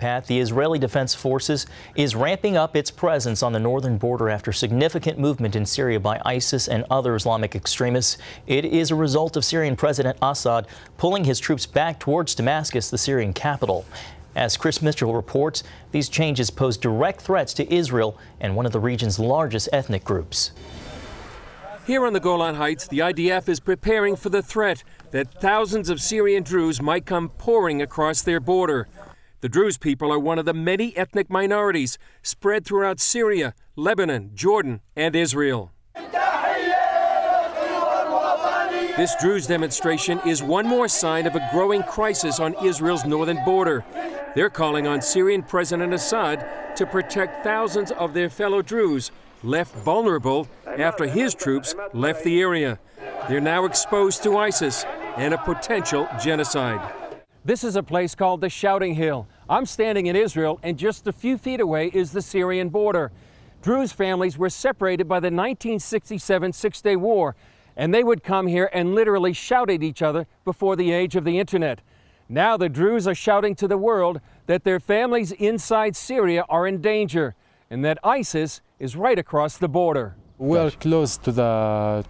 Pat, the Israeli Defense Forces is ramping up its presence on the northern border after significant movement in Syria by ISIS and other Islamic extremists. It is a result of Syrian President Assad pulling his troops back towards Damascus, the Syrian capital. As Chris Mitchell reports, these changes pose direct threats to Israel and one of the region's largest ethnic groups. Here on the Golan Heights, the IDF is preparing for the threat that thousands of Syrian Druze might come pouring across their border. The Druze people are one of the many ethnic minorities spread throughout Syria, Lebanon, Jordan, and Israel. This Druze demonstration is one more sign of a growing crisis on Israel's northern border. They're calling on Syrian President Assad to protect thousands of their fellow Druze left vulnerable after his troops left the area. They're now exposed to ISIS and a potential genocide. This is a place called the Shouting Hill. I'm standing in Israel, and just a few feet away is the Syrian border. Druze families were separated by the 1967 Six-Day War, and they would come here and literally shout at each other before the age of the internet. Now the Druze are shouting to the world that their families inside Syria are in danger, and that ISIS is right across the border. We are close to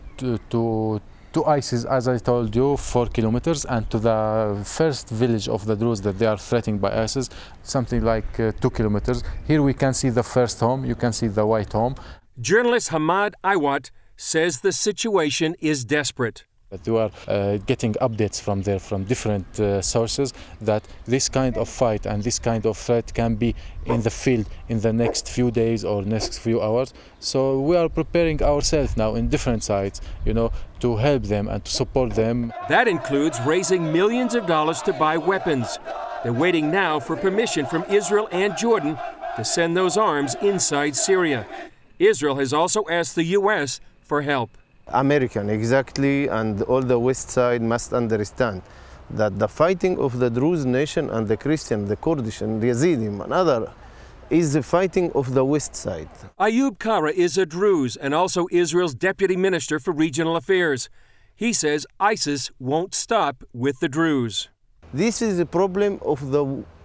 ISIS, as I told you, 4 kilometers, and to the first village of the Druze that they are threatened by ISIS, something like 2 kilometers. Here we can see the first home, you can see the white home. Journalist Hamad Iwat says the situation is desperate. But we are getting updates from there, from different sources, that this kind of fight and this kind of threat can be in the field in the next few days or next few hours. So we are preparing ourselves now in different sites, to help them and to support them. That includes raising millions of dollars to buy weapons. They're waiting now for permission from Israel and Jordan to send those arms inside Syria. Israel has also asked the U.S. for help. American, exactly, and all the West side must understand that the fighting of the Druze nation and the Christian, the Kurdish and the Yazidi and other is the fighting of the West side. Ayub Kara is a Druze and also Israel's deputy minister for regional affairs. He says ISIS won't stop with the Druze. This is a problem of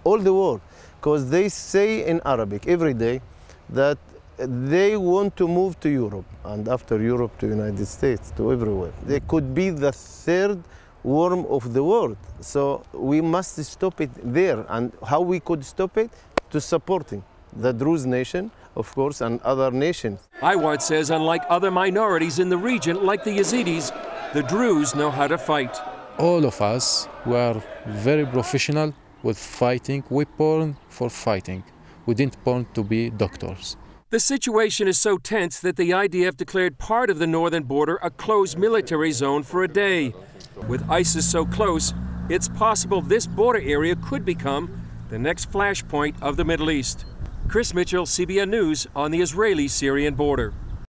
all the world, because they say in Arabic every day that they want to move to Europe, and after Europe to United States, to everywhere. They could be the third worm of the world. So we must stop it there. And how we could stop it? To supporting the Druze nation, of course, and other nations. Iwad says unlike other minorities in the region, like the Yazidis, the Druze know how to fight. All of us were very professional with fighting. We born for fighting. We didn't born to be doctors. The situation is so tense that the IDF declared part of the northern border a closed military zone for a day. With ISIS so close, it's possible this border area could become the next flashpoint of the Middle East. Chris Mitchell, CBN News on the Israeli-Syrian border.